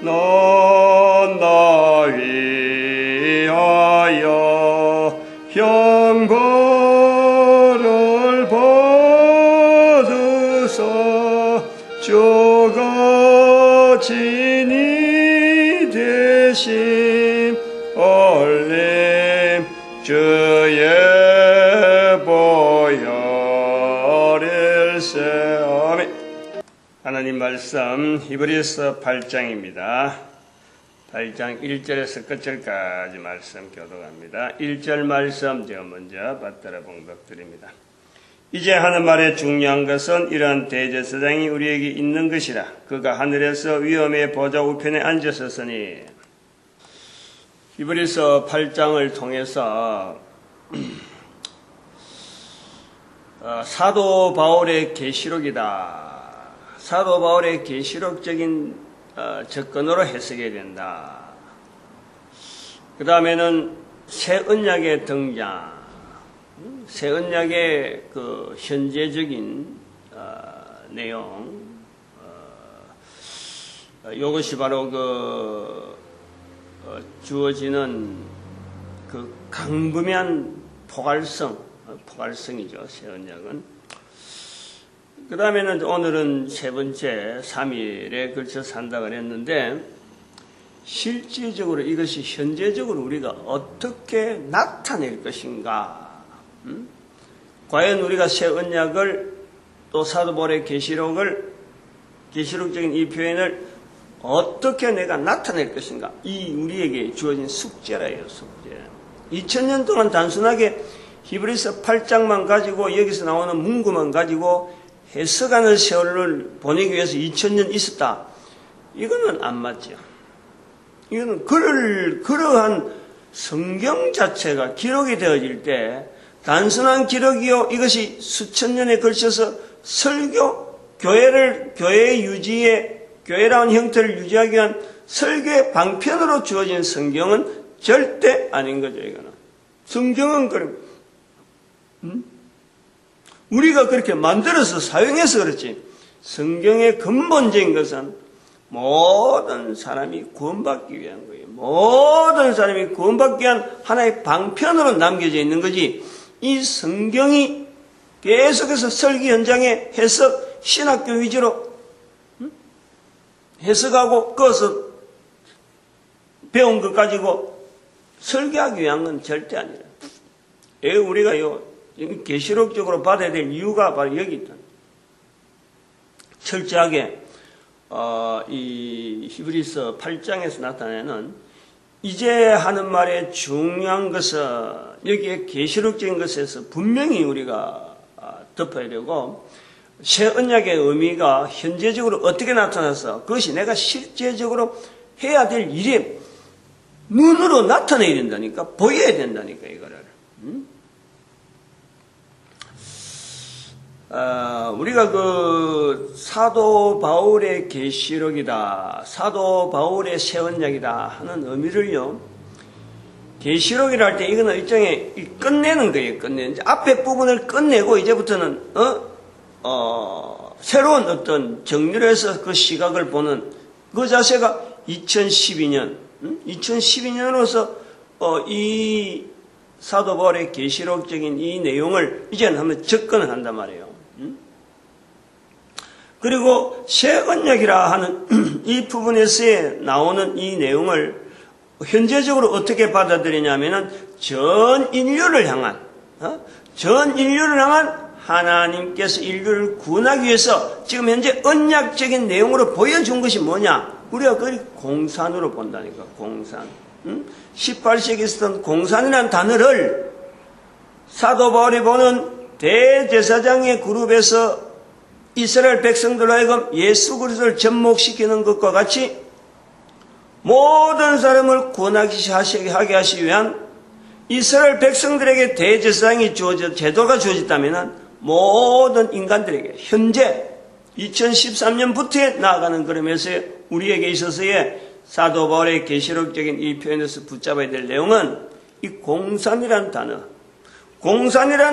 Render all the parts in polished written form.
넌 나 위하여 형벌을 받으사 주가 진이 되신 얼림 주의 보혈일세. 아멘. 하나님 말씀 히브리서 8장입니다. 8장 1절에서 끝절까지 말씀 교독합니다. 1절 말씀 제가 먼저 받들어 봉독드립니다. 이제 하는 말의 중요한 것은 이러한 대제사장이 우리에게 있는 것이라. 그가 하늘에서 위엄의 보좌 우편에 앉으셨으니. 히브리서 8장을 통해서 사도 바울의 계시록이다. 사도 바울의 계시록적인 접근으로 해석해야 된다. 그 다음에는 새 언약의 등장, 새 언약의 그 현재적인 내용, 이것이 바로 그 주어지는 그 강금한 포괄성이죠. 새 언약은. 그 다음에는 오늘은 세 번째 3일에 걸쳐서 한다고 했는데, 실질적으로 이것이 현재적으로 우리가 어떻게 나타낼 것인가? 과연 우리가 새 언약을 또 사도 바울의 계시록적인 이 표현을 어떻게 내가 나타낼 것인가? 이 우리에게 주어진 숙제라요, 숙제. 2000년 동안 단순하게 히브리서 8장만 가지고 여기서 나오는 문구만 가지고 해석하는 세월을 보내기 위해서 2000년 있었다. 이거는 안 맞죠. 이거는 그러한 성경 자체가 기록이 되어질 때 단순한 기록이요, 이것이 수천 년에 걸쳐서 설교, 교회의 유지에, 교회라는 형태를 유지하기 위한 설교의 방편으로 주어진 성경은 절대 아닌 거죠, 이거는. 성경은 우리가 그렇게 만들어서 사용해서 그렇지, 성경의 근본적인 것은 모든 사람이 구원받기 위한 거예요. 모든 사람이 구원받기 위한 하나의 방편으로 남겨져 있는 거지, 이 성경이 계속해서 설교 현장에 해석, 신학교 위주로 해석하고 그것을 배운 것 가지고 설교하기 위한 건 절대 아니라. 왜 우리가 계시록적으로 받아야 될 이유가 바로 여기 있다. 철저하게 이 히브리서 8장에서 나타내는 이제 하는 말의 중요한 것은 여기에 계시록적인 것에서 분명히 우리가 덮어야 되고, 새 언약의 의미가 현재적으로 어떻게 나타나서 그것이 내가 실제적으로 해야 될 일에 눈으로 나타내야 된다니까, 보여야 된다니까, 이거를. 우리가 그 사도 바울의 계시록이다, 사도 바울의 새 언약이다 하는 의미를요, 계시록이라 할 때 이거는 일종의 끝내는 거예요. 이제 앞에 부분을 끝내고 이제부터는 새로운 어떤 정리를 해서 그 시각을 보는 그 자세가 2012년으로서 이 사도 바울의 계시록적인 이 내용을 이제는 한번 접근을 한단 말이에요. 그리고 새 언약이라 하는 이 부분에서 나오는 이 내용을 현재적으로 어떻게 받아들이냐면은 전 인류를 향한 하나님께서 인류를 구원하기 위해서 지금 현재 언약적인 내용으로 보여준 것이 뭐냐? 우리가 그걸 공산으로 본다니까, 공산. 18세기에 있었던 공산이라는 단어를 사도 바울이 보는 대제사장의 그룹에서 이스라엘 백성들로 하여금 예수 그리스도를 접목시키는 것과 같이 모든 사람을 구원하게 하시기 위한 이스라엘 백성들에게 대제사장이 제도가 주어졌다면 모든 인간들에게 현재 2013년부터 나아가는 그러면서 우리에게 있어서의 사도 바울의 계시록적인 이 표현에서 붙잡아야 될 내용은 이 공산이라는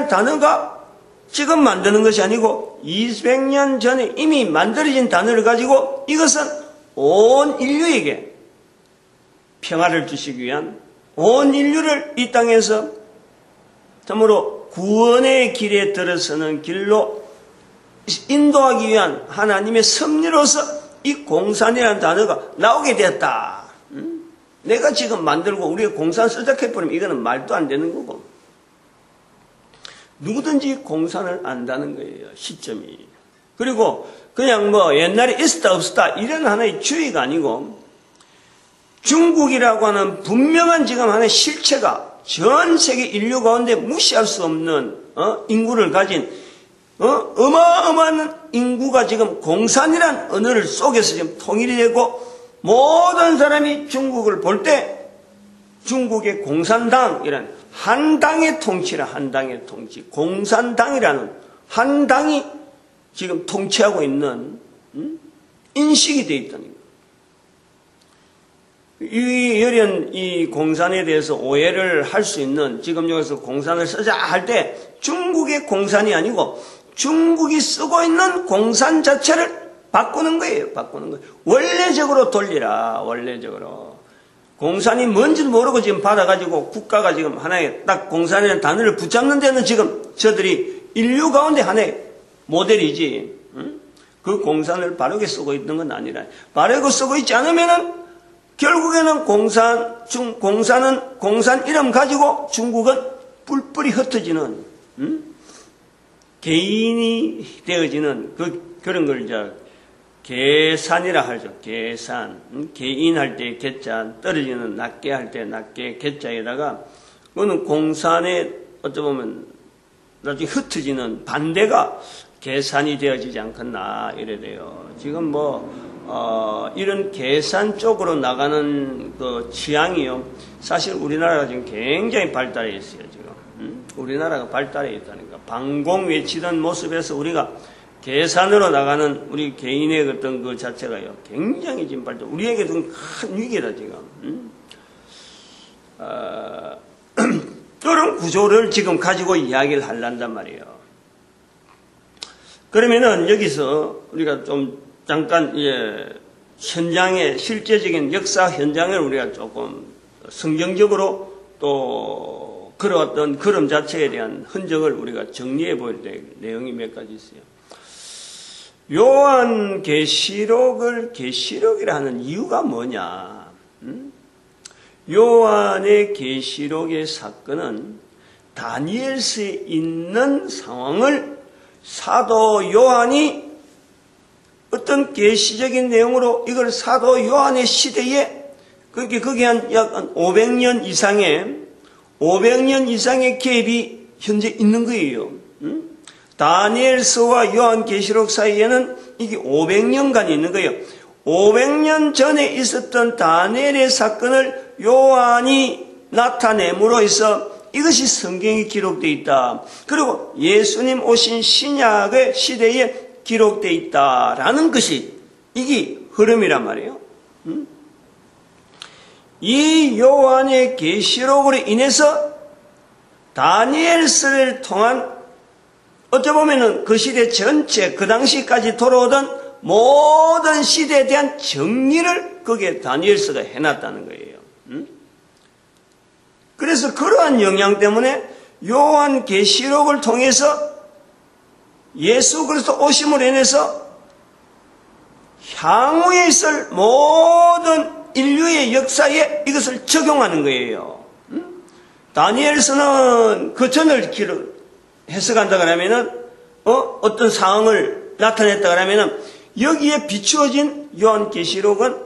단어가 지금 만드는 것이 아니고 200년 전에 이미 만들어진 단어를 가지고 이것은 온 인류에게 평화를 주시기 위한 온 인류를 이 땅에서 참으로 구원의 길에 들어서는 길로 인도하기 위한 하나님의 섭리로서 이 공산이라는 단어가 나오게 되었다. 내가 지금 만들고 우리가 공산 쓰작해버리면 이거는 말도 안 되는 거고. 누구든지 공산을 안다는 거예요. 시점이. 그리고 그냥 뭐 옛날에 있었다 없었다 이런 하나의 주의가 아니고 중국이라고 하는 분명한 지금 하나의 실체가 전 세계 인류 가운데 무시할 수 없는 인구를 가진 어마어마한 인구가 지금 공산이라는 언어를 속에서 지금 통일이 되고 모든 사람이 중국을 볼 때 중국의 공산당이라는 한 당의 통치라 한 당의 통치 공산당이라는 한 당이 지금 통치하고 있는 인식이 되어 있다는 거예요. 이 여련 이 공산에 대해서 오해를 할 수 있는 지금 여기서 공산을 쓰자 할 때 중국의 공산이 아니고 중국이 쓰고 있는 공산 자체를 바꾸는 거예요. 바꾸는 거예요. 원래적으로 돌리라. 원래적으로. 공산이 뭔지도 모르고 지금 받아가지고 국가가 지금 하나의 딱 공산이라는 단어를 붙잡는 데는 지금 저들이 인류 가운데 하나의 모델이지. 그 공산을 바르게 쓰고 있는 건 아니라. 바르게 쓰고 있지 않으면은 결국에는 공산은 공산 이름 가지고 중국은 뿔뿔이 흩어지는, 개인이 되어지는 그런 걸 이제 계산이라 하죠. 계산. 개인 할 때 개자, 떨어지는 낮게 할 때 낮게 개자에다가, 그거는 공산에 어쩌보면 나중에 흩어지는 반대가 계산이 되어지지 않겠나, 이래 돼요. 지금 이런 계산 쪽으로 나가는 그 취향이요. 사실 우리나라가 지금 굉장히 발달해 있어요, 지금. 우리나라가 발달해 있다니까. 방공 외치던 모습에서 우리가 계산으로 나가는 우리 개인의 어떤 그 자체가요. 굉장히 지금 발달, 우리에게도 큰 위기다, 지금. 그런 구조를 지금 가지고 이야기를 하려단 말이에요. 그러면은 여기서 우리가 좀 잠깐, 현장의 실제적인 역사 현장을 우리가 조금 성경적으로 또 그런 걸음 자체에 대한 흔적을 우리가 정리해 볼 내용이 몇 가지 있어요. 요한 계시록을 계시록이라 하는 이유가 뭐냐? 요한의 계시록의 사건은 다니엘서에 있는 상황을 사도 요한이 어떤 계시적인 내용으로 이걸 사도 요한의 시대에 그게 한 약 500년 이상의 갭이 현재 있는 거예요. 다니엘서와 요한계시록 사이에는 이게 500년간이 있는 거예요. 500년 전에 있었던 다니엘의 사건을 요한이 나타냄으로 해서 이것이 성경에 기록되어 있다. 그리고 예수님 오신 신약의 시대에 기록되어 있다라는 것이 이게 흐름이란 말이에요. 이 요한의 계시록으로 인해서 다니엘서를 통한 어쩌보면은 그 시대 전체 그 당시까지 돌아오던 모든 시대에 대한 정리를 거기에 다니엘서가 해놨다는 거예요. 그래서 그러한 영향 때문에 요한 계시록을 통해서 예수 그리스도 오심으로 인해서 향후에 있을 모든 인류의 역사에 이것을 적용하는 거예요. 다니엘서는 그 전을 해석한다 그러면은 어떤 상황을 나타냈다 그러면은 여기에 비추어진 요한계시록은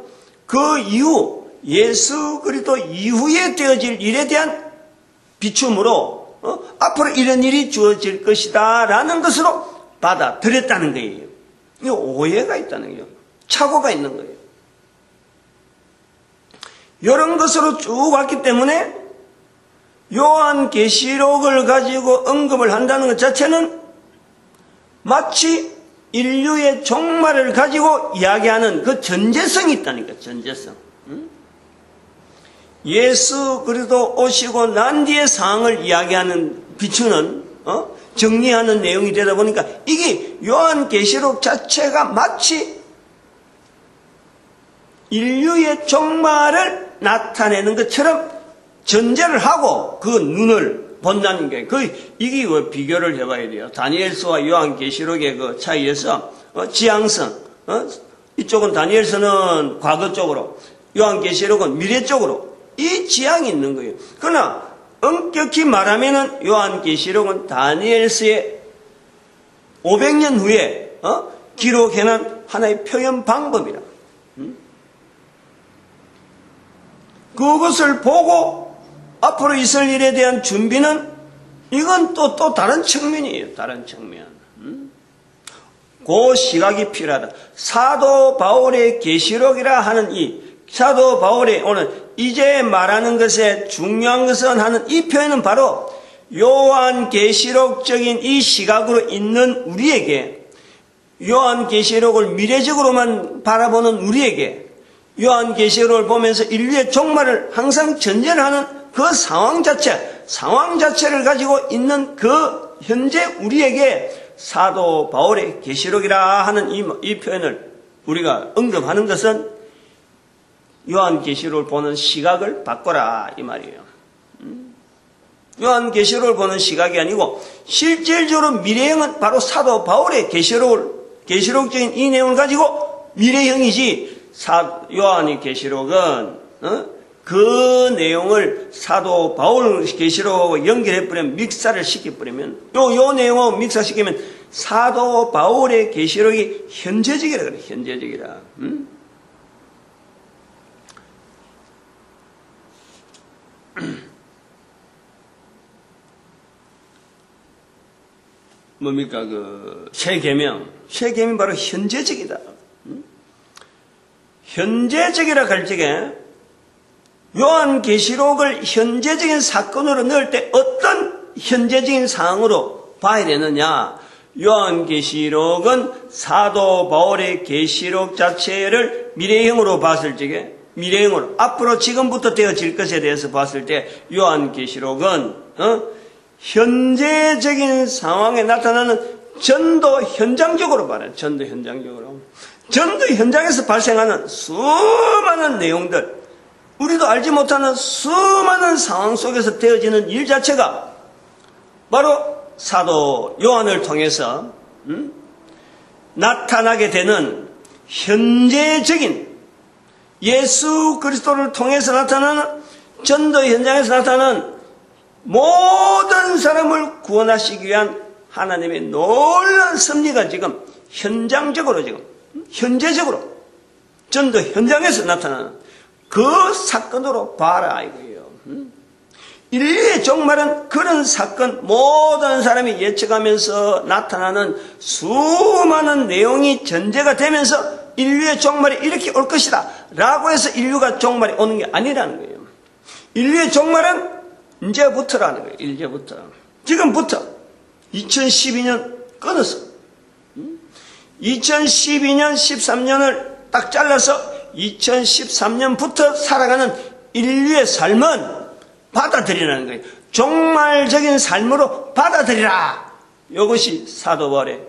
그 이후 예수 그리스도 이후에 되어질 일에 대한 비춤으로 앞으로 이런 일이 주어질 것이다 라는 것으로 받아들였다는 거예요. 이 오해가 있다는 거예요. 착오가 있는 거예요. 이런 것으로 쭉 왔기 때문에 요한계시록을 가지고 언급을 한다는 것 자체는 마치 인류의 종말을 가지고 이야기하는 그 전제성이 있다니까. 전제성. 예수 그리스도 오시고 난 뒤의 상황을 이야기하는 비추는 정리하는 내용이 되다 보니까 이게 요한계시록 자체가 마치 인류의 종말을 나타내는 것처럼 전제를 하고 그 눈을 본다는 게, 이게 왜 비교를 해봐야 돼요. 다니엘서와 요한계시록의 그 차이에서, 지향성, 이쪽은 다니엘서는 과거 쪽으로, 요한계시록은 미래 쪽으로, 이 지향이 있는 거예요. 그러나, 엄격히 말하면은 요한계시록은 다니엘서의 500년 후에, 기록해놓은 하나의 표현 방법이라. 그것을 보고 앞으로 있을 일에 대한 준비는 이건 또 다른 측면이에요. 다른 측면. 그 시각이 필요하다. 사도 바울의 계시록이라 하는 이 사도 바울이 오늘 이제 말하는 것에 중요한 것은 하는 이 표현은 바로 요한계시록적인 이 시각으로 있는 우리에게, 요한계시록을 미래적으로만 바라보는 우리에게, 요한계시록을 보면서 인류의 종말을 항상 전제하는 그 상황 자체를 가지고 있는 그 현재 우리에게 사도 바울의 계시록이라 하는 이 표현을 우리가 언급하는 것은 요한계시록을 보는 시각을 바꿔라 이 말이에요. 요한계시록을 보는 시각이 아니고 실질적으로 미래형은 바로 사도 바울의 계시록적인 이 내용을 가지고 미래형이지, 요한의 계시록은 그 내용을 사도 바울 계시록하고 연결해버리면, 믹사를 시켜버리면, 요 내용하고 믹사시키면 사도 바울의 계시록이 현재적이라 그래. 현재적이라. 뭡니까? 새 계명 바로 현재적이다. 현재적이라 할 적에 요한계시록을 현재적인 사건으로 넣을 때 어떤 현재적인 상황으로 봐야 되느냐? 요한계시록은 사도 바울의 계시록 자체를 미래형으로 봤을 적에, 미래형으로 앞으로 지금부터 되어질 것에 대해서 봤을 때 요한계시록은 현재적인 상황에 나타나는 전도 현장적으로 봐요. 전도 현장적으로. 전도 현장에서 발생하는 수많은 내용들, 우리도 알지 못하는 수많은 상황 속에서 되어지는 일 자체가 바로 사도 요한을 통해서 나타나게 되는 현재적인 예수 그리스도를 통해서 나타나는 전도 현장에서 나타나는 모든 사람을 구원하시기 위한 하나님의 놀라운 섭리가 지금 현장적으로, 지금 현재적으로 전도 현장에서 나타나는 그 사건으로 봐라 이거예요. 인류의 종말은 그런 사건, 모든 사람이 예측하면서 나타나는 수많은 내용이 전제가 되면서 인류의 종말이 이렇게 올 것이다 라고 해서 인류가 종말이 오는 게 아니라는 거예요. 인류의 종말은 이제부터라는 거예요. 이제부터. 지금부터 2012년 끊어서 2012년 13년을 딱 잘라서 2013년부터 살아가는 인류의 삶은 받아들이라는 거예요. 종말적인 삶으로 받아들이라. 이것이 사도 바울의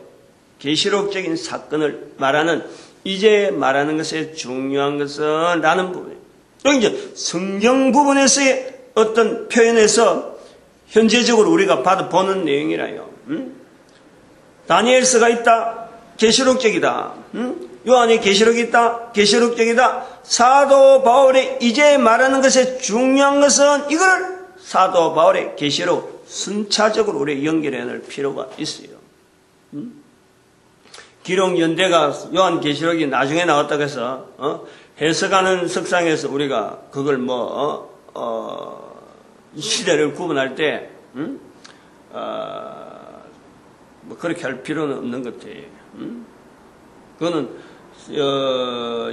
계시록적인 사건을 말하는, 이제 말하는 것의 중요한 것은 라는 부분이에요. 여기 이제 성경 부분에서의 어떤 표현에서 현재적으로 우리가 보는 내용이라요. 다니엘서가 있다. 계시록적이다. 요한의 계시록이 있다. 계시록적이다. 사도 바울의 이제 말하는 것의 중요한 것은 이걸 사도 바울의 계시록 순차적으로 우리 연결해야 할 필요가 있어요. 기록연대가 요한 계시록이 나중에 나왔다고 해서 해석하는 석상에서 우리가 그걸 시대를 구분할 때 뭐 그렇게 할 필요는 없는 것 같아요. 그거는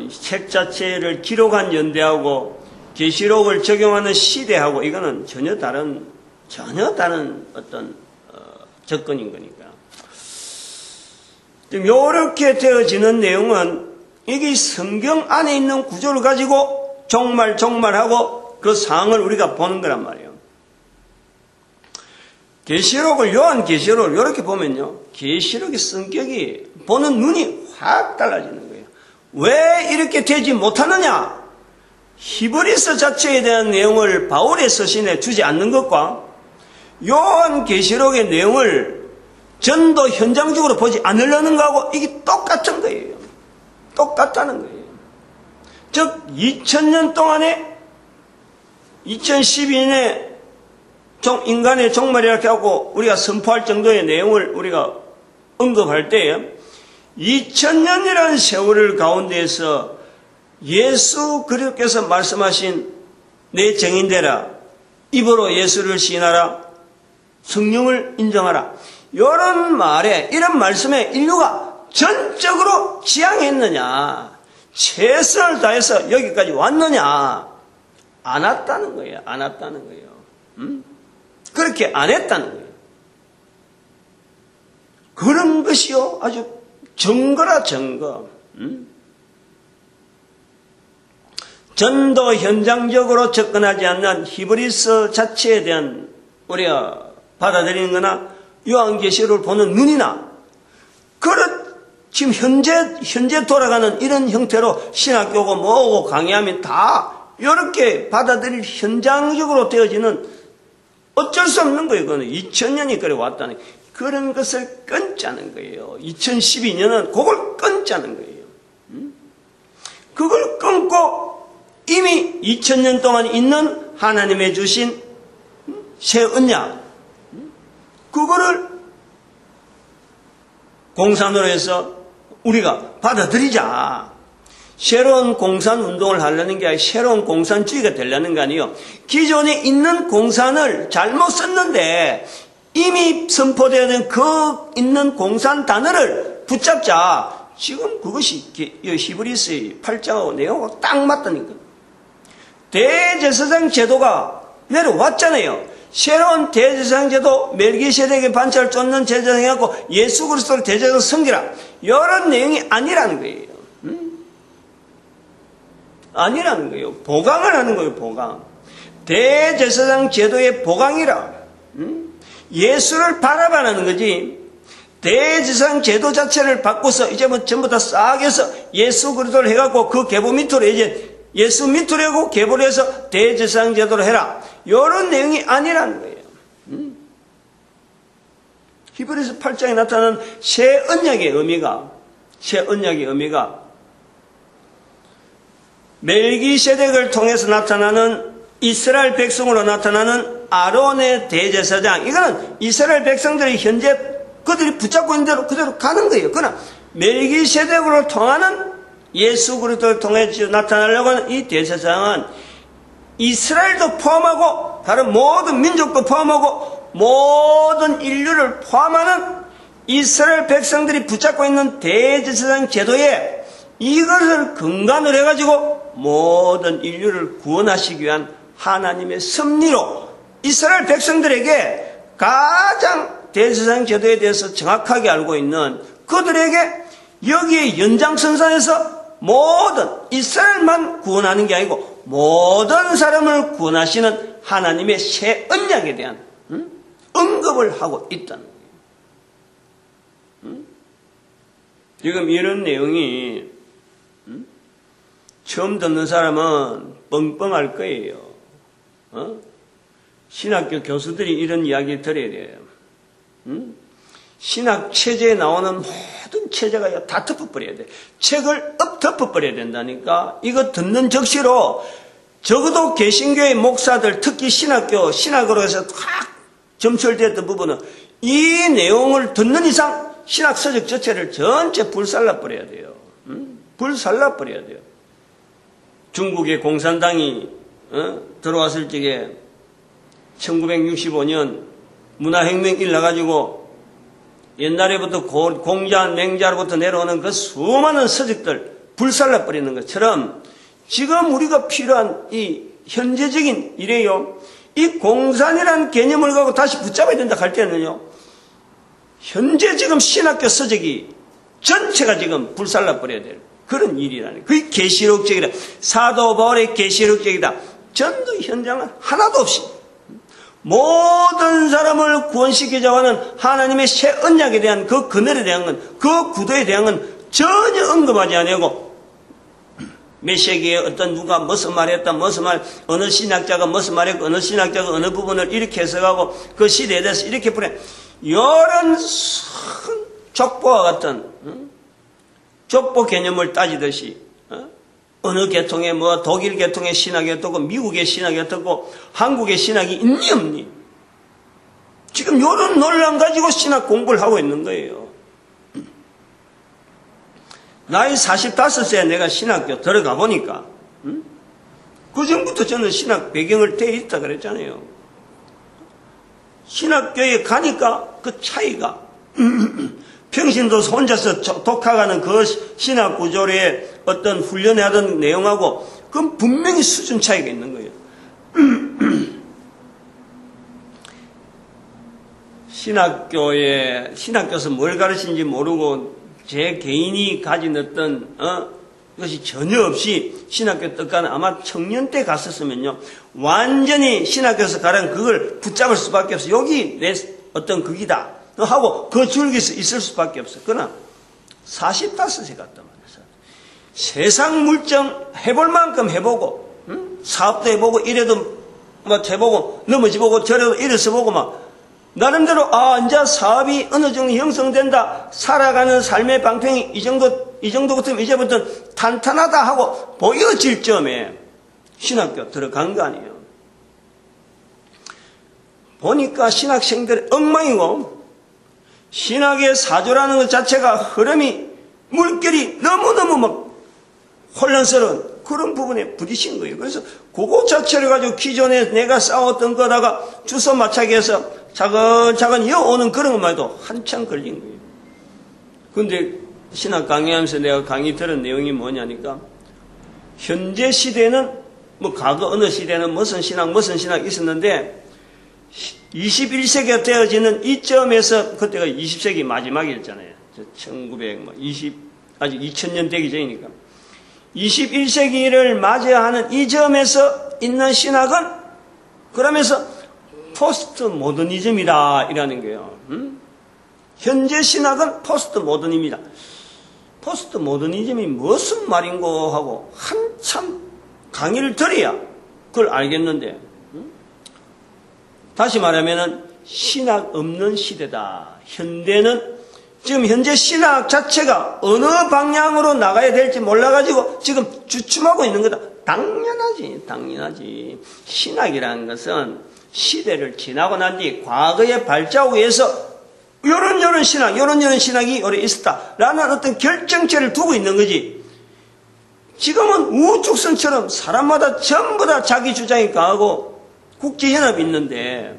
책 자체를 기록한 연대하고 계시록을 적용하는 시대하고 이거는 전혀 다른 어떤 접근인 거니까. 이렇게 되어지는 내용은 이게 성경 안에 있는 구조를 가지고 종말하고 그 상황을 우리가 보는 거란 말이에요. 계시록을, 요한 계시록을 이렇게 보면요, 계시록의 성격이 보는 눈이 확 달라지는 거예요. 왜 이렇게 되지 못하느냐? 히브리서 자체에 대한 내용을 바울의 서신에 주지 않는 것과 요한계시록의 내용을 전도 현장적으로 보지 않으려는 거하고 이게 똑같은 거예요. 똑같다는 거예요. 즉 2000년 동안에 2012년에 인간의 종말이라고 하고 우리가 선포할 정도의 내용을 우리가 언급할 때에 2000년이라는 세월을 가운데에서 예수 그리스도께서 말씀하신 내 증인되라, 입으로 예수를 시인하라, 성령을 인정하라, 이런 말에, 이런 말씀에 인류가 전적으로 지향했느냐, 최선을 다해서 여기까지 왔느냐? 안 왔다는 거예요. 안 왔다는 거예요. 그렇게 안 했다는 거예요. 그런 것이요, 아주 증거라 증거. 전도 현장적으로 접근하지 않는 히브리서 자체에 대한 우리가 받아들이는 거나 요한계시록을 보는 눈이나 지금 현재 돌아가는 이런 형태로 신학교고 뭐고 강의하면 다 이렇게 받아들일 현장적으로 되어지는 어쩔 수 없는 거예요. 그거는 2000년이 그래 왔다는 그런 것을 끊자는 거예요. 2012년은 그걸 끊자는 거예요. 그걸 끊고 이미 2000년 동안 있는 하나님의 주신 새 언약, 그거를 공산으로 해서 우리가 받아들이자. 새로운 공산 운동을 하려는 게 아니라 새로운 공산주의가 되려는 거 아니에요. 기존에 있는 공산을 잘못 썼는데 이미 선포되어 있는 그 있는 공산 단어를 붙잡자. 지금 그것이 히브리서의 8장하고 내용하고 딱 맞다니까. 대제사장 제도가 내려왔잖아요. 새로운 대제사장 제도, 멜기세덱의 반차를 쫓는 제사장이고 예수 그리스도를 대제사장 섬기라. 이런 내용이 아니라는 거예요. 아니라는 거예요. 보강을 하는 거예요. 보강. 대제사장 제도의 보강이라. 예수를 바라봐라는 거지. 대제사장 제도 자체를 바꿔서 이제 뭐 전부 다 싹 해서 예수 그리스도를 해갖고 그 계보 밑으로 이제 예수 밑으로 하고 계보를 해서 대제사장 제도로 해라. 이런 내용이 아니라는 거예요. 히브리서 8장에 나타나는 새 언약의 의미가 멜기세덱을 통해서 나타나는 이스라엘 백성으로 나타나는 아론의 대제사장, 이거는 이스라엘 백성들이 현재 그들이 붙잡고 있는 대로 그대로 가는 거예요. 그러나 멜기세덱으로 통하는 예수 그리스도를 통해 나타나려고 하는 이 대제사장은 이스라엘도 포함하고 다른 모든 민족도 포함하고 모든 인류를 포함하는 이스라엘 백성들이 붙잡고 있는 대제사장 제도에 이것을 근간으로 해가지고 모든 인류를 구원하시기 위한 하나님의 섭리로 이스라엘 백성들에게 가장 대제사장 제도에 대해서 정확하게 알고 있는 그들에게 여기에 연장선상에서 모든 이스라엘만 구원하는 게 아니고 모든 사람을 구원하시는 하나님의 새 언약에 대한 언급을 하고 있다는 거예요. 지금 이런 내용이 처음 듣는 사람은 뻥뻥할 거예요. 신학교 교수들이 이런 이야기를 들어야 돼요. 신학 체제에 나오는 모든 체제가 다 덮어버려야 돼. 책을 덮어버려야 된다니까. 이거 듣는 적시로 적어도 개신교의 목사들, 특히 신학으로 해서 확 점철되었던 부분은 이 내용을 듣는 이상 신학 서적 자체를 전체 불살라버려야 돼요. 불살라버려야 돼요. 중국의 공산당이 들어왔을 적에 1965년 문화혁명 일어나가지고 옛날에부터 공자, 맹자로부터 내려오는 그 수많은 서적들 불살라버리는 것처럼 지금 우리가 필요한 이 현재적인 이래요. 이 공산이라는 개념을 갖고 다시 붙잡아야 된다 할 때는요. 현재 지금 신학교 서적이 전체가 지금 불살라버려야 돼요. 그런 일이라는 거예요. 그게 계시록적이다. 사도 바울의 계시록적이다. 전도 현장은 하나도 없이 모든 사람을 구원시키자고 하는 하나님의 새 언약에 대한 그 그늘에 대한 건, 그 구도에 대한 건 전혀 언급하지 아니하고 몇 세기에 어떤 누가 무슨 말했다, 무슨 말, 어느 신학자가 무슨 말했고, 어느 신학자가 어느 부분을 이렇게 해석하고, 그 시대에 대해서 이렇게 보내. 이런 족보와 같은, 족보 개념을 따지듯이, 어느 계통에 뭐, 독일 계통의 신학이 어떻고, 미국의 신학이 어떻고, 한국의 신학이 있니, 없니? 지금 이런 논란 가지고 신학 공부를 하고 있는 거예요. 나이 45세에 내가 신학교 들어가 보니까 그 전부터 저는 신학 배경을 떼어 있다 그랬잖아요. 신학교에 가니까 그 차이가 평신도 혼자서 독학하는 그 신학 구조의 어떤 훈련에 하던 내용하고 그건 분명히 수준 차이가 있는 거예요. 신학교에서 뭘 가르치는지 모르고 제 개인이 가진 어떤 것이 전혀 없이 신학교 떡가는 아마 청년 때 갔었으면요 완전히 신학교에서 가는 그걸 붙잡을 수밖에 없어. 여기 내 어떤 극이다 하고 그 줄기에서 있을 수밖에 없어. 그러나 45세 갔단 말이야. 세상 물정 해볼 만큼 해보고 사업도 해보고 이래도 막 해보고 넘어지보고 저래도 이래서 보고 막 나름대로 이제 사업이 어느 정도 형성된다. 살아가는 삶의 방향이 이 정도 같으면 이제부터 탄탄하다 하고 보여질 점에 신학교 들어간 거 아니에요. 보니까 신학생들의 엉망이고 신학의 사조라는 것 자체가 흐름이 물결이 너무너무 막 혼란스러운 그런 부분에 부딪힌 거예요. 그래서 그거 자체를 가지고 기존에 내가 싸웠던 거다가 주소 맞추기해서 차근차근 이어오는 그런 것만 해도 한참 걸린 거예요. 근데 신학 강의하면서 내가 강의 들은 내용이 뭐냐니까 현재 시대는 뭐 과거 어느 시대는 무슨 신학 있었는데 21세기가 되어지는 이점에서 그때가 20세기 마지막이었잖아요. 아직 2000년 되기 전이니까 21세기를 맞이하는 이 점에서 있는 신학은 그러면서 포스트 모더니즘이다 이라는 거예요. 현재 신학은 포스트 모더니즘이다. 포스트 모더니즘이 무슨 말인고 하고 한참 강의를 들어야 그걸 알겠는데 다시 말하면은 신학 없는 시대다. 현대는 지금 현재 신학 자체가 어느 방향으로 나가야 될지 몰라가지고 지금 주춤하고 있는 거다. 당연하지. 신학이라는 것은 시대를 지나고 난 뒤 과거의 발자국에서 요런 신학이 오래 있었다라는 어떤 결정체를 두고 있는 거지. 지금은 우후죽순처럼 사람마다 전부 다 자기 주장이 강하고 국제연합이 있는데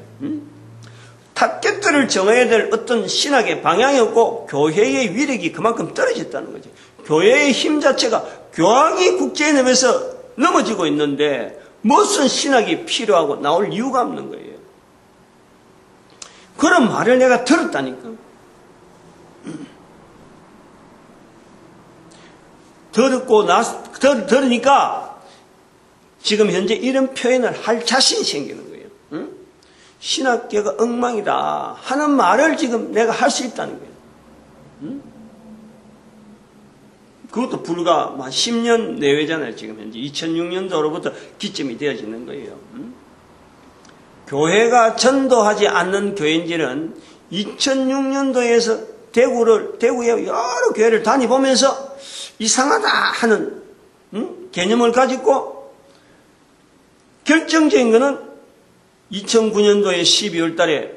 타겟들을 정해야 될 어떤 신학의 방향이 없고 교회의 위력이 그만큼 떨어졌다는 거지. 교회의 힘 자체가 교황이 국제연합에서 넘어지고 있는데 무슨 신학이 필요하고 나올 이유가 없는 거예요. 그런 말을 내가 들었다니까. 들으니까 지금 현재 이런 표현을 할 자신이 생기는 거예요. 응? 신학계가 엉망이다 하는 말을 지금 내가 할 수 있다는 거예요. 응? 그것도 불과 10년 내외잖아요. 지금 현재 2006년도로부터 기점이 되어지는 거예요. 응? 교회가 전도하지 않는 교인들은 2006년도에서 대구에 여러 교회를 다니보면서 이상하다 하는 개념을 가지고 결정적인 것은 2009년도에 12월 달에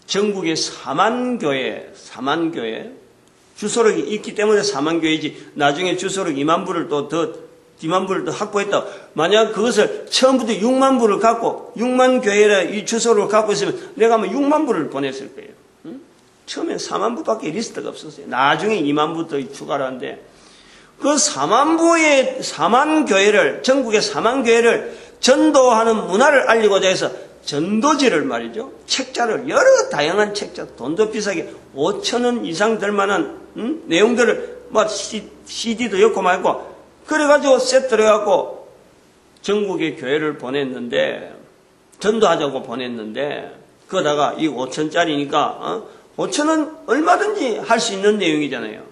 전국의 4만 교회 주소록이 있기 때문에 4만 교회지 나중에 주소록 2만 부를2만 부를 더 확보했다. 만약 그것을 처음부터 6만 부를 갖고 6만 교회라 이 주소를 갖고 있으면 내가 아마 6만 부를 보냈을 거예요. 처음엔 4만 부밖에 리스트가 없었어요. 나중에 2만 부 더 추가를 하는데 그 4만 교회를 전국의 4만 교회를 전도하는 문화를 알리고자 해서 전도지를 말이죠. 책자를 여러 다양한 책자 돈도 비싸게 5,000원 이상 될 만한 내용들을 CD도 엮고 말고 그래가지고 세트를 해갖고 전국의 교회를 보냈는데 전도하자고 보냈는데 그거다가 이 5,000짜리니까 5,000원 얼마든지 할 수 있는 내용이잖아요.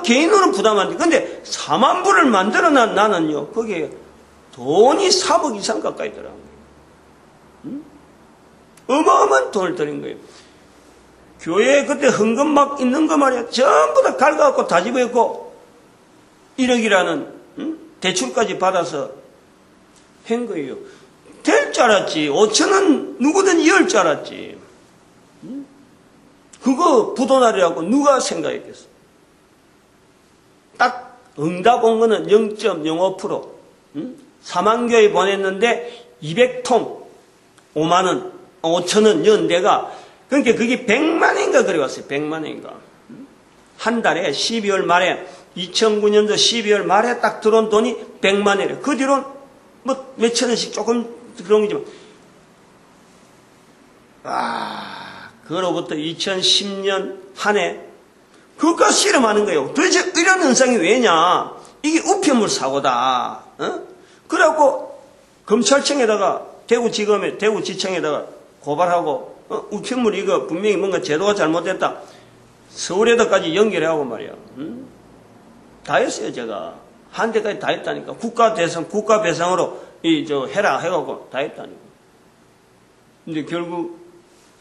개인으로는 부담 안 돼. 근데 4만 불을 만들어 난 나는요, 거기에 돈이 3억 이상 가까이 들어간 거예요. 어마어마한 돈을 들인 거예요. 교회에 그때 헌금 막 있는 거 말이야. 전부 다 갉아갖고 다 집어했고, 1억이라는 대출까지 받아서 한 거예요. 될 줄 알았지. 5천원 누구든 이을 줄 알았지. 그거 부도날이라고 누가 생각했겠어. 딱 응답 온 거는 0.05%. 4만교에 보냈는데 200통 5만원, 5천원 연대가, 그러니까 그게 100만인가 그래 왔어요. 100만인가. 한 달에 12월 말에, 2009년도 12월 말에 딱 들어온 돈이 100만이래. 그 뒤로는 뭐 몇천 원씩 조금 들어온 거지만, 그로부터 2010년 한 해, 그거 실험하는 거예요. 도대체 이런 현상이 왜냐? 이게 우편물 사고다. 그래갖고 검찰청에다가 대구지청에다가 고발하고, 우편물 이거 분명히 뭔가 제도가 잘못됐다. 서울에다까지 연결하고 말이야. 다 했어요, 제가. 한 대까지 다 했다니까. 국가배상으로 해라 해갖고 다 했다니까. 근데 결국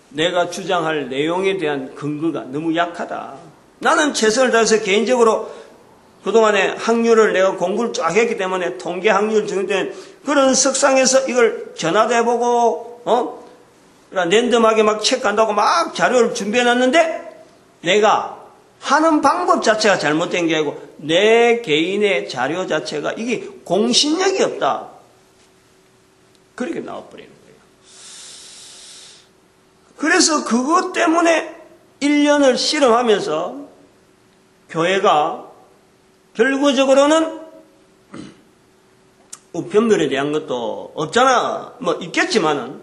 내가 주장할 내용에 대한 근거가 너무 약하다. 나는 최선을 다해서 개인적으로 그동안에 학률을 내가 공부를 쫙 했기 때문에 통계 학률 중에 그런 석상에서 이걸 전화도 해보고, 랜덤하게 막 체크한다고 막 자료를 준비해놨는데 내가 하는 방법 자체가 잘못된 게 아니고 내 개인의 자료 자체가 이게 공신력이 없다. 그렇게 나와버리는 거예요. 그래서 그것 때문에 1년을 실험하면서 교회가 결과적으로는 우편물에 대한 것도 없잖아. 뭐 있겠지만은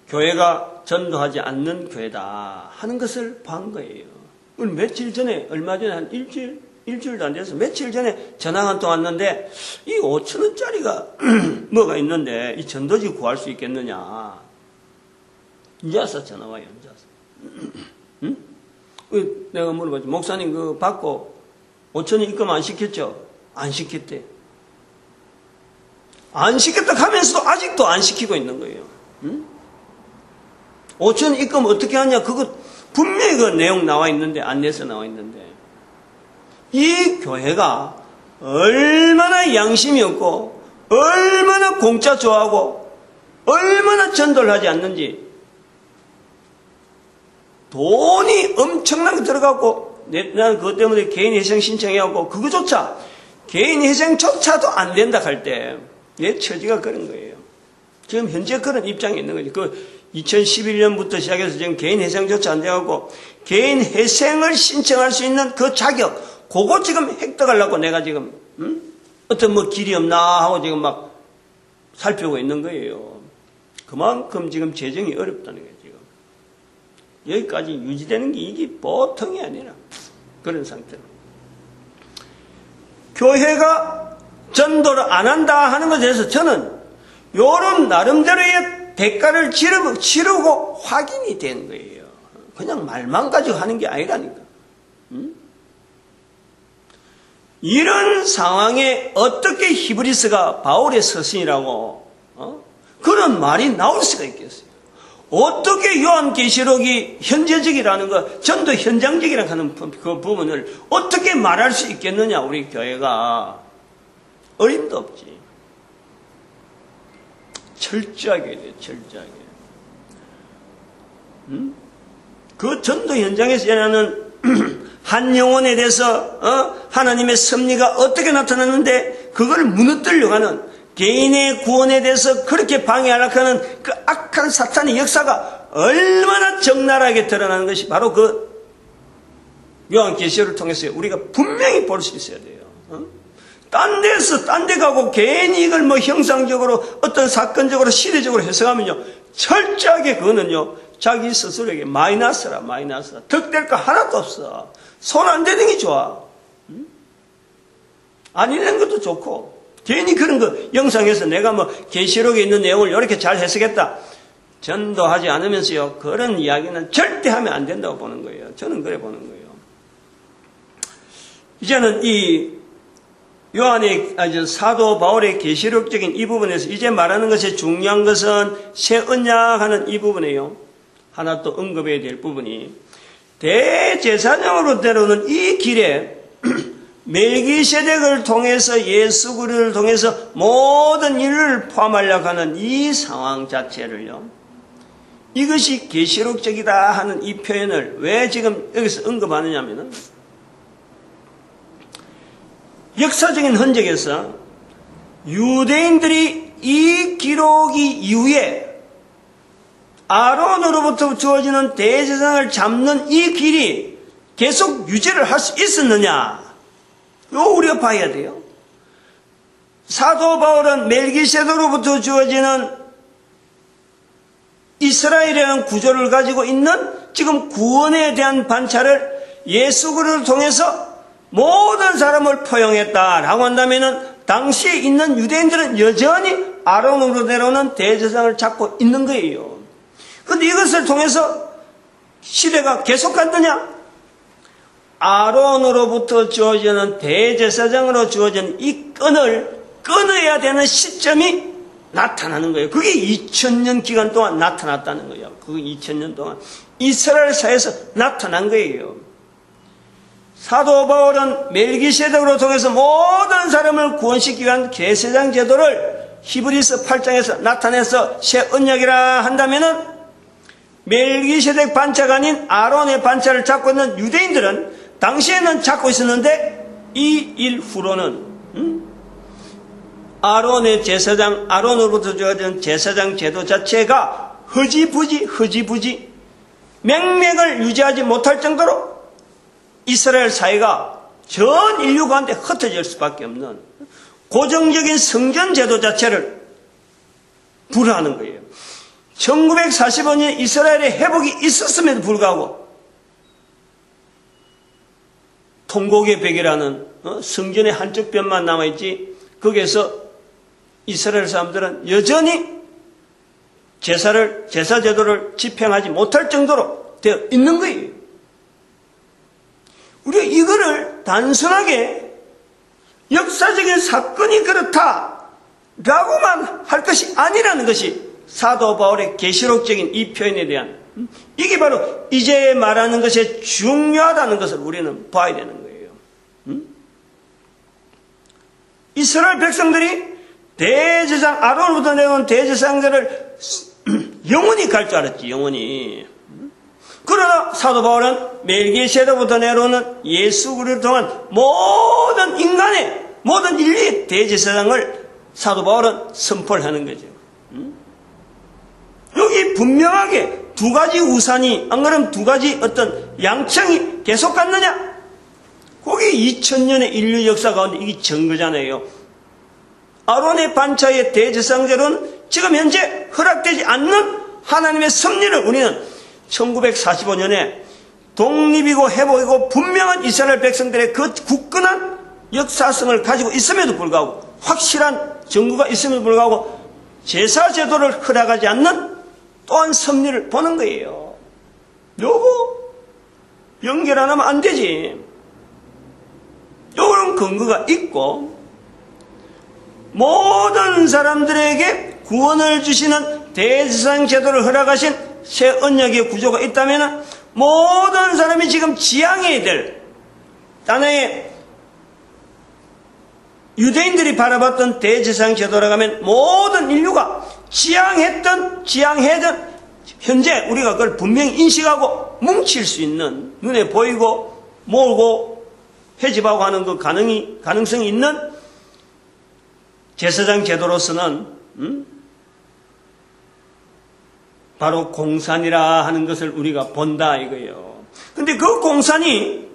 교회가 전도하지 않는 교회다 하는 것을 본 거예요. 며칠 전에, 얼마 전에 한 일주일도 안 돼서 며칠 전에 전화 한 통 왔는데, 이 5,000원짜리가 뭐가 있는데 이 전도지 구할 수 있겠느냐. 이제 와서 전화 와요. 이제 와서. 내가 물어봤지. 목사님 그거 받고 5,000원 입금 안 시켰죠? 안 시켰대. 안 시켰다 하면서도 아직도 안 시키고 있는 거예요. 5,000원 입금 어떻게 하냐? 그거 분명히 그 내용 나와 있는데, 안내서 나와 있는데. 이 교회가 얼마나 양심이 없고, 얼마나 공짜 좋아하고, 얼마나 전도를 하지 않는지. 돈이 엄청나게 들어가고, 나는 그것 때문에 개인 회생 신청해갖고, 그거조차, 개인 회생조차도 안 된다 할 때, 내 처지가 그런 거예요. 지금 현재 그런 입장에 있는 거지. 2011년부터 시작해서 지금 개인 회생조차 안 돼갖고, 개인 회생을 신청할 수 있는 그 자격, 그거 지금 획득하려고 내가 지금, 어떤 뭐 길이 없나 하고 지금 막 살피고 있는 거예요. 그만큼 지금 재정이 어렵다는 거예요, 지금. 여기까지 유지되는 게 이게 보통이 아니라 그런 상태로. 교회가 전도를 안 한다 하는 것에 대해서 저는 요런 나름대로의 대가를 치르고 확인이 된 거예요. 그냥 말만 가지고 하는 게 아니라니까. 이런 상황에 어떻게 히브리서가 바울의 서신이라고 그런 말이 나올 수가 있겠어요? 어떻게 요한계시록이 현재적이라는 거, 전도 현장적이라고 하는 그 부분을 어떻게 말할 수 있겠느냐, 우리 교회가. 어림도 없지. 철저하게 해야 돼, 철저하게. 그 전도 현장에서 일어나는 한 영혼에 대해서 하나님의 섭리가 어떻게 나타났는데 그걸 무너뜨리려고 하는, 개인의 구원에 대해서 그렇게 방해하려고 하는 그 악한 사탄의 역사가 얼마나 적나라하게 드러나는 것이 바로 그 요한계시록을 통해서 우리가 분명히 볼 수 있어야 돼요. 딴 데 가고 괜히 이걸 뭐 형상적으로 어떤 사건적으로 시대적으로 해석하면요, 철저하게 그거는요 자기 스스로에게 마이너스라. 득될 거 하나도 없어. 손 안 대는 게 좋아. 안 읽는 것도 좋고, 괜히 그런 거 영상에서 내가 뭐 계시록에 있는 내용을 이렇게 잘 해석했다, 전도하지 않으면서요, 그런 이야기는 절대 하면 안 된다고 보는 거예요. 저는 그래 보는 거예요. 이제는 이 요한의, 사도 바울의 계시록적인 이 부분에서 이제 말하는 것이 중요한 것은 새 언약하는 이 부분이에요. 하나 또 언급해야 될 부분이, 대제사장으로 데려오는 이 길에 멜기세덱을 통해서 예수 그리스도를 통해서 모든 일을 포함하려고 하는 이 상황 자체를요, 이것이 계시록적이다 하는 이 표현을 왜 지금 여기서 언급하느냐면은, 역사적인 흔적에서 유대인들이 이 기록이 이후에 아론으로부터 주어지는 대제사장을 잡는 이 길이 계속 유지를 할 수 있었느냐, 이거 우리가 봐야 돼요. 사도 바울은 멜기세덱으로부터 주어지는 이스라엘이라는 구조를 가지고 있는 지금 구원에 대한 반차를 예수 그리스도를 통해서 모든 사람을 포용했다라고 한다면은 당시에 있는 유대인들은 여전히 아론으로 내려오는 대제사장을 잡고 있는 거예요. 그런데 이것을 통해서 시대가 계속 갔느냐? 아론으로부터 주어지는 대제사장으로 주어진 이 끈을 끊어야 되는 시점이 나타나는 거예요. 그게 2000년 기간 동안 나타났다는 거예요. 그게 2000년 동안 이스라엘 사회에서 나타난 거예요. 사도 바울은 멜기세덱으로 통해서 모든 사람을 구원시키기 위한 계세장 제도를 히브리서 8장에서 나타내서 새 언약이라 한다면은, 멜기세덱 반차가 아닌 아론의 반차를 잡고 있는 유대인들은 당시에는 잡고 있었는데, 이 일 후로는 아론의 제사장, 아론으로부터 주어진 제사장 제도 자체가 흐지부지 맹맥을 유지하지 못할 정도로 이스라엘 사회가 전 인류 가운데 흩어질 수밖에 없는 고정적인 성전 제도 자체를 불허하는 거예요. 1945년에 이스라엘의 회복이 있었음에도 불구하고 통곡의 벽이라는 성전의 한쪽 벽만 남아있지, 거기에서 이스라엘 사람들은 여전히 제사 제도를 집행하지 못할 정도로 되어 있는 거예요. 우리가 이거를 단순하게 역사적인 사건이 그렇다라고만 할 것이 아니라는 것이 사도 바울의 계시록적인 이 표현에 대한, 이게 바로 이제 말하는 것이 중요하다는 것을 우리는 봐야 되는 거예요. 이스라엘 백성들이 대제사장, 아론으로부터 내려온 대제사장들을 영원히 갈 줄 알았지, 영원히. 그러나 사도 바울은 멜기세덱부터 내려오는 예수 그리스도를 통한 모든 인간의, 모든 인류의 대제사장을 사도 바울은 선포를 하는 거죠. 여기 분명하게 두 가지 우산이, 안 그러면 두 가지 어떤 양청이 계속 갔느냐? 거기 2000년의 인류 역사 가운데 이게 증거잖아요. 아론의 반차의 대제사장제로는 지금 현재 허락되지 않는 하나님의 섭리를 우리는 1945년에 독립이고 회복이고 분명한 이스라엘 백성들의 그 굳건한 역사성을 가지고 있음에도 불구하고, 확실한 증거가 있음에도 불구하고 제사 제도를 허락하지 않는 또한 섭리를 보는 거예요. 요거 연결 안 하면 안 되지. 요런 근거가 있고, 모든 사람들에게 구원을 주시는 대제사장 제도를 허락하신 새 언약의 구조가 있다면 모든 사람이 지금 지향해야 될, 하나의 유대인들이 바라봤던 대제사장 제도라고 하면 모든 인류가 지향했던 현재 우리가 그걸 분명히 인식하고 뭉칠 수 있는, 눈에 보이고 모으고 회집하고 하는 그 가능성이 있는 제사장 제도로서는 바로 공산이라 하는 것을 우리가 본다 이거예요. 근데 그 공산이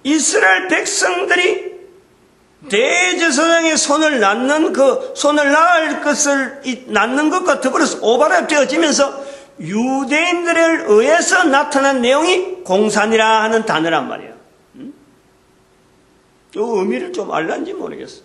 이스라엘 백성들이 대제사장의 손을 낳는 낳는 것과 더불어서 오버랩되어지면서 유대인들에 의해서 나타난 내용이 공산이라 하는 단어란 말이에요. 이 의미를 좀 알란지 모르겠어.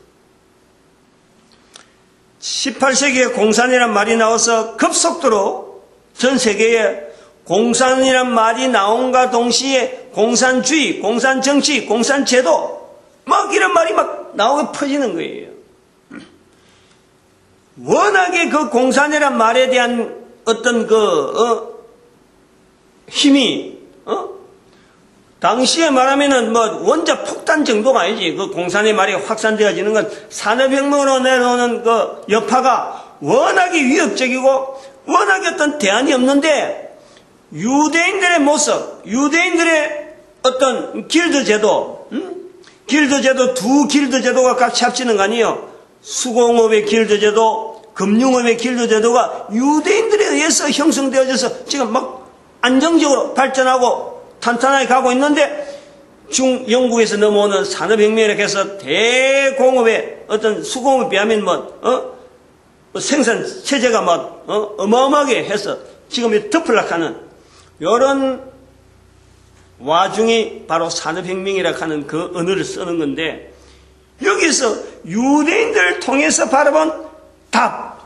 18세기에 공산이란 말이 나와서 급속도로 전 세계에 공산이란 말이 나온과 동시에 공산주의, 공산정치, 공산제도 막 이런 말이 막 나오게 퍼지는 거예요. 워낙에 그 공산이란 말에 대한 어떤 힘이 당시에 말하면은 뭐 원자 폭탄 정도가 아니지. 그 공산의 말이 확산되어지는 건 산업혁명으로 내려오는 그 여파가 워낙에 위협적이고 워낙에 어떤 대안이 없는데 유대인들의 모습, 유대인들의 어떤 길드 제도, 길드 제도 두 길드 제도가 같이 합치는 거 아니에요. 수공업의 길드 제도, 금융업의 길드 제도가 유대인들에 의해서 형성되어져서 지금 막 안정적으로 발전하고 탄탄하게 가고 있는데 영국에서 넘어오는 산업혁명이라 해서 대공업의 어떤 수공업에 비하면 생산 체제가 어마어마하게 해서 지금 덮으락하는 이런 와중에 바로 산업혁명이라 하는 그 언어를 쓰는 건데 여기서 유대인들을 통해서 바라본 답,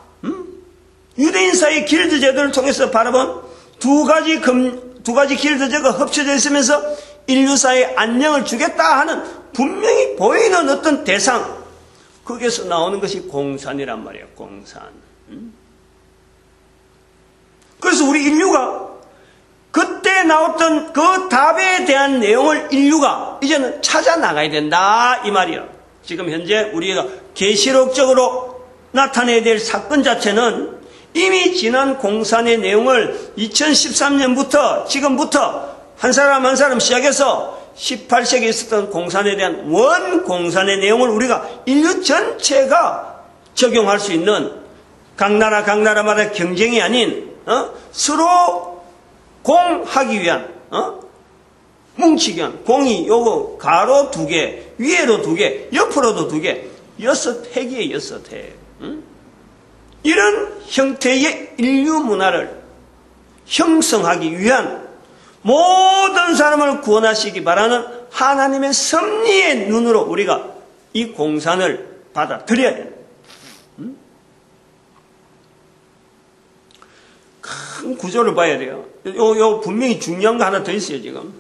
유대인 사이 길드 제도를 통해서 바라본 두 가지 길드제가 합쳐져 있으면서 인류사의 안녕을 주겠다 하는 분명히 보이는 어떤 대상, 거기에서 나오는 것이 공산이란 말이에요. 공산. 그래서 우리 인류가 그때 나왔던 그 답에 대한 내용을 인류가 이제는 찾아 나가야 된다 이 말이에요. 지금 현재 우리가 계시록적으로 나타내야 될 사건 자체는 이미 지난 공산의 내용을 2013년부터 지금부터 한 사람 한 사람 시작해서 18세기에 있었던 공산에 대한 원 공산의 내용을 우리가 인류 전체가 적용할 수 있는 각 나라마다 경쟁이 아닌 서로 공하기 위한 뭉치기 위한 공이 요거 가로 2개 위에로 2개 옆으로도 2개 6획이에요. 6획. 이런 형태의 인류 문화를 형성하기 위한 모든 사람을 구원하시기 바라는 하나님의 섭리의 눈으로 우리가 이 공산을 받아들여야 됩니다. 큰 구조를 봐야 돼요. 요 분명히 중요한 거 하나 더 있어요, 지금.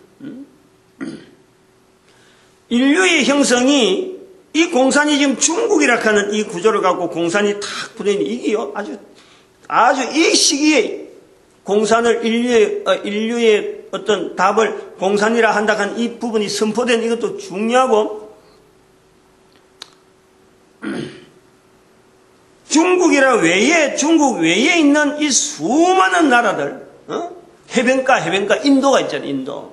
인류의 형성이 이 공산이 지금 중국이라 하는 이 구조를 갖고 공산이 탁 붙어있는 이게요, 아주 이 시기에 공산을 인류의 어떤 답을 공산이라 한다 하는 이 부분이 선포된 이것도 중요하고, 중국 외에 있는 이 수많은 나라들, 해변가, 인도가 있잖아요,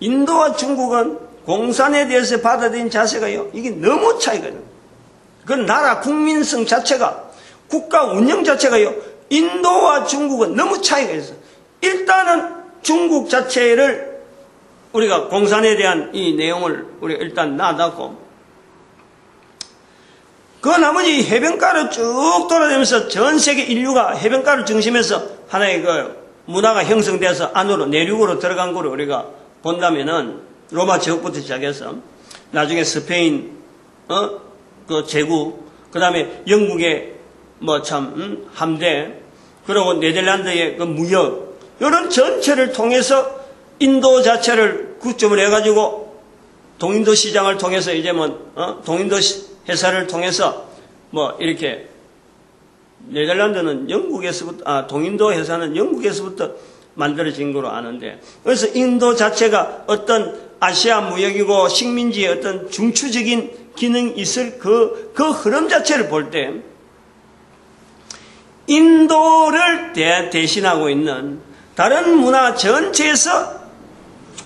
인도와 중국은 공산에 대해서 받아들인 자세가요, 이게 너무 차이가 나요. 그 나라 국민성 자체가, 국가 운영 자체가요, 인도와 중국은 너무 차이가 있어요. 일단은 중국 자체를 우리가 공산에 대한 이 내용을 우리가 일단 놔뒀고, 그 나머지 해변가를 쭉 돌아다니면서 전 세계 인류가 해변가를 중심해서 하나의 그 문화가 형성돼서 안으로 내륙으로 들어간 거를 우리가 본다면은 로마 제국부터 시작해서 나중에 스페인 그 제국, 그 다음에 영국의 함대, 그리고 네덜란드의 그 무역, 이런 전체를 통해서 인도 자체를 구점을 해가지고 동인도 시장을 통해서 이제 동인도 회사를 통해서 이렇게 네덜란드는 동인도 회사는 영국에서부터 만들어진 거로 아는데, 그래서 인도 자체가 어떤 아시아 무역이고 식민지의 어떤 중추적인 기능이 있을 그 흐름 자체를 볼 때, 인도를 대신하고 있는 다른 문화 전체에서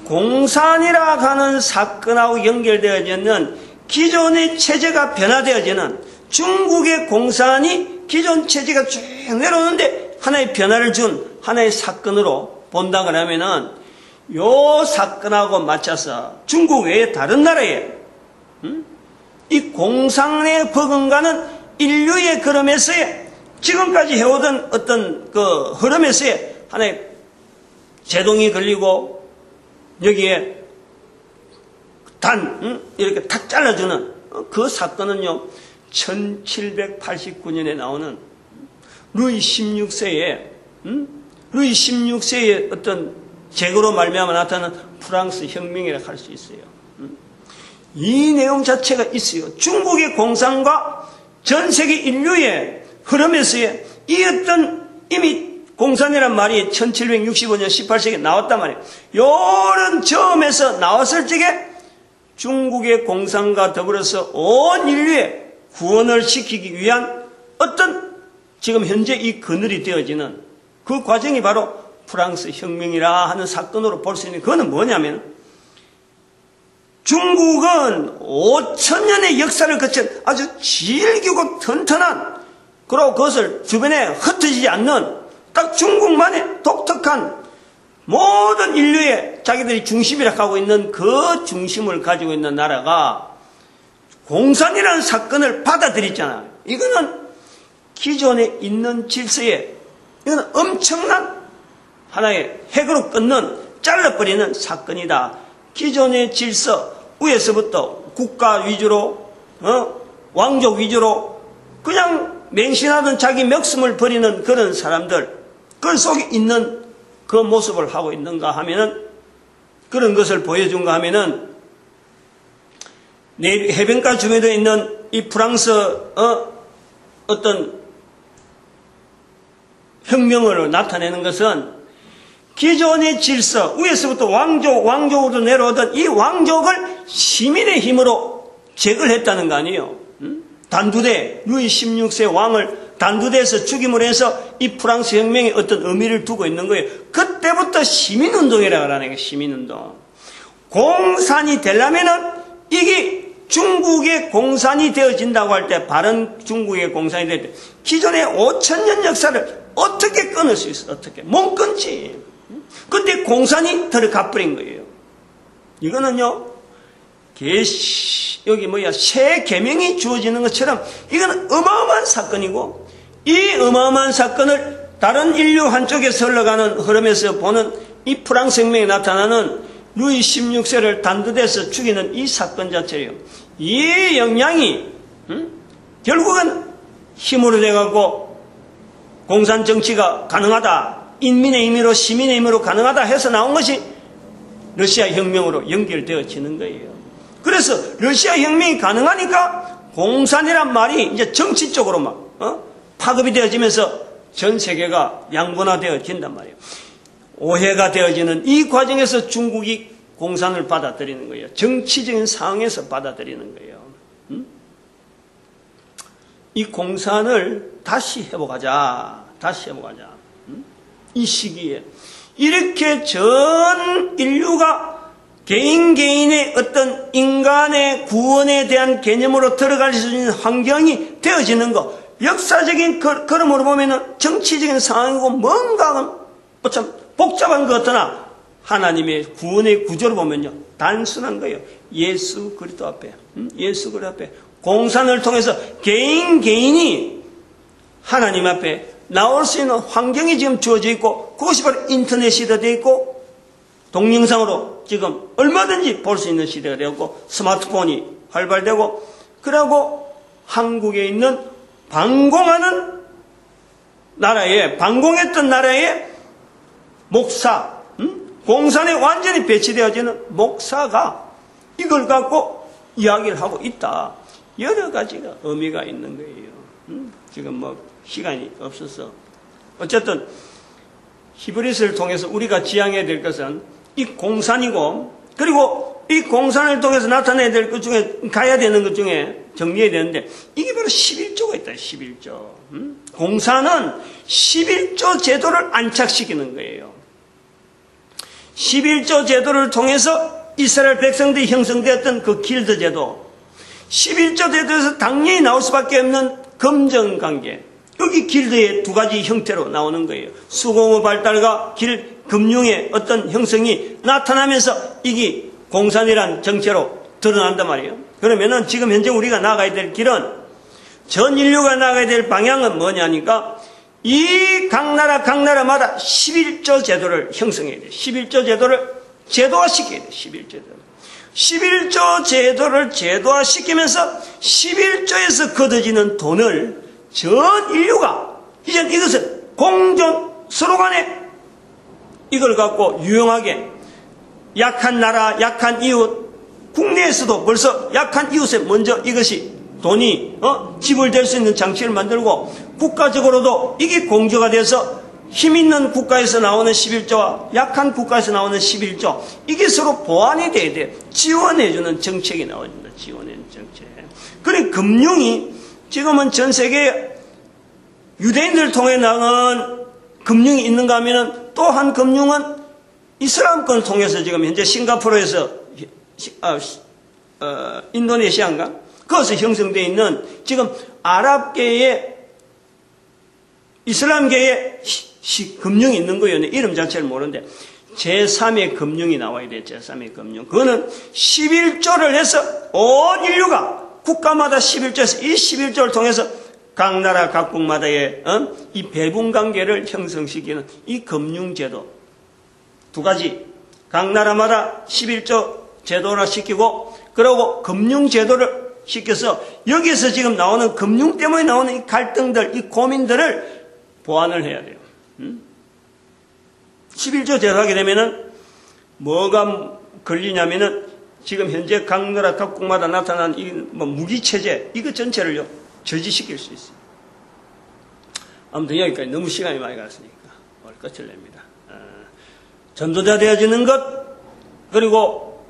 공산이라 하는 사건하고 연결되어지는 기존의 체제가 변화되어지는 중국의 공산이 기존 체제가 쭉 내려오는데 하나의 변화를 준 하나의 사건으로 본다 그러면은 요 사건하고 맞춰서 중국 외에 다른 나라에 이 공산에 버금가는 인류의 걸음에서의 지금까지 해오던 어떤 그 흐름에서의 하나의 제동이 걸리고 여기에 이렇게 탁 잘라주는 그 사건은요, 1789년에 나오는 루이 16세의 루이 16세의 어떤 제거로 말미암아 나타나는 프랑스 혁명이라 할 수 있어요. 이 내용 자체가 있어요. 중국의 공산과 전 세계 인류의 흐름에서의 이 어떤 이미 공산이란 말이 1765년 18세기에 나왔단 말이에요. 요런 점에서 나왔을 적에 중국의 공산과 더불어서 온 인류의 구원을 시키기 위한 어떤 지금 현재 이 그늘이 되어지는 그 과정이 바로 프랑스 혁명이라 하는 사건으로 볼 수 있는 그거는 뭐냐면 중국은 5천년의 역사를 거친 아주 질기고 튼튼한 그리고 그것을 주변에 흩어지지 않는 딱 중국만의 독특한 모든 인류의 자기들이 중심이라 하고 있는 그 중심을 가지고 있는 나라가 공산이라는 사건을 받아들였잖아요. 이거는 기존에 있는 질서에 이거는 엄청난 하나의 핵으로 끊는 잘라버리는 사건이다. 기존의 질서 위에서부터 국가 위주로 왕족 위주로 그냥 맹신하던 자기 목숨을 버리는 그런 사람들 그 속에 있는 그 모습을 하고 있는가 하면은 그런 것을 보여준가 하면은 내일 해변가 주변에 있는 이 프랑스 어떤 혁명을 나타내는 것은 기존의 질서 위에서부터 왕족으로 내려오던 이 왕족을 시민의 힘으로 제거를 했다는 거 아니에요. 단두대 루이 16세 왕을 단두대에서 죽임을 해서 이 프랑스 혁명에 어떤 의미를 두고 있는 거예요. 그때부터 시민운동이라고 하는 거예요. 시민운동. 공산이 되려면은 이게 중국의 공산이 되어진다고 할 때 바른 중국의 공산이 될 때 기존의 5천년 역사를 어떻게 끊을 수 있어? 어떻게? 못 끊지. 근데 공산이 들어가버린 거예요. 이거는요 여기 새 계명이 주어지는 것처럼 이거는 어마어마한 사건이고 이 어마어마한 사건을 다른 인류 한쪽에서 흘러가는 흐름에서 보는 이 프랑스 혁명에 나타나는 루이 16세를 단두대에서 죽이는 이 사건 자체예요. 이 영향이 결국은 힘으로 돼가고 공산 정치가 가능하다. 인민의 힘으로 시민의 힘으로 가능하다 해서 나온 것이 러시아 혁명으로 연결되어지는 거예요. 그래서 러시아 혁명이 가능하니까 공산이란 말이 이제 정치적으로 막 파급이 되어지면서 전 세계가 양분화되어진단 말이에요. 오해가 되어지는 이 과정에서 중국이 공산을 받아들이는 거예요. 정치적인 상황에서 받아들이는 거예요. 이 공산을 다시 회복하자. 이 시기에 이렇게 전 인류가 개인의 어떤 인간의 구원에 대한 개념으로 들어갈 수 있는 환경이 되어지는 것, 역사적인 걸음으로 보면은 정치적인 상황이고 뭔가 참 복잡한 것 같으나 하나님의 구원의 구조를 보면요 단순한 거예요. 예수 그리스도 앞에 공산을 통해서 개인이 하나님 앞에 나올 수 있는 환경이 지금 주어져 있고 그것이 바로 인터넷 시대가 되어 있고 동영상으로 지금 얼마든지 볼 수 있는 시대가 되었고 스마트폰이 활발되고 그러고 한국에 있는 방공했던 나라의 목사 공산에 완전히 배치되어지는 목사가 이걸 갖고 이야기를 하고 있다. 여러 가지가 의미가 있는 거예요. 지금 시간이 없어서 어쨌든 히브리서를 통해서 우리가 지향해야 될 것은 이 공산이고 그리고 이 공산을 통해서 나타내야 될 것 중에 가야 되는 것 중에 정리해야 되는데 이게 바로 11조가 있다. 11조. 공산은 11조 제도를 안착시키는 거예요. 11조 제도를 통해서 이스라엘 백성들이 형성되었던 그 길드 제도 11조 제도에서 당연히 나올 수밖에 없는 검정관계 여기 길드의 두 가지 형태로 나오는 거예요. 수공업 발달과 금융의 어떤 형성이 나타나면서 이게 공산이란 정체로 드러난단 말이에요. 그러면은 지금 현재 우리가 나가야 될 길은 전 인류가 나가야 될 방향은 뭐냐니까 이 각 나라마다 11조 제도를 형성해야 돼요. 11조 제도를 제도화시켜야 돼요. 11조 제도. 11조 제도를 제도화시키면서 11조에서 걷어지는 돈을 전 인류가 이제 이것을 공존 스로간에 이걸 갖고 유용하게 약한 나라, 약한 이웃, 국내에서도 벌써 약한 이웃에 먼저 이것이 돈이 지불될 수 있는 장치를 만들고 국가적으로도 이게 공조가 돼서 힘있는 국가에서 나오는 11조와 약한 국가에서 나오는 11조 이게 서로 보완이 돼야 돼. 지원해주는 정책이 나와준다. 지원해주는 정책. 그러니 금융이 지금은 전 세계에 유대인들을 통해 나간 금융이 있는가 하면은 또 한 금융은 이슬람권을 통해서 지금 현재 싱가포르에서 인도네시아인가? 거기서 형성되어 있는 지금 아랍계의 이슬람계의 금융이 있는 거예요. 이름 자체를 모르는데 제3의 금융이 나와야 돼. 제3의 금융. 그거는 11조를 해서 온 인류가 국가마다 11조에서 이 11조를 통해서 각 나라 각국마다의 이 배분관계를 형성시키는 이 금융제도 두 가지 각 나라마다 11조 제도를 시키고 그러고 금융제도를 시켜서 여기에서 지금 나오는 금융 때문에 나오는 이 갈등들 이 고민들을 보완을 해야 돼요. 11조 제도하게 되면은 뭐가 걸리냐면은 지금 현재 각 나라 각국마다 나타난 이 무기체제 이거 전체를요 저지시킬 수 있어요. 아무튼 여기까지 너무 시간이 많이 갔으니까 오늘 끝을 냅니다. 전도자 되어지는 것 그리고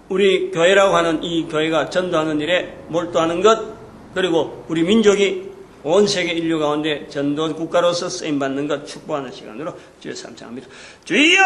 우리 교회라고 하는 이 교회가 전도하는 일에 몰두하는 것 그리고 우리 민족이 온 세계 인류 가운데 전도 국가로서 쓰임받는 것 축복하는 시간으로 주여 삼창합니다. 주여!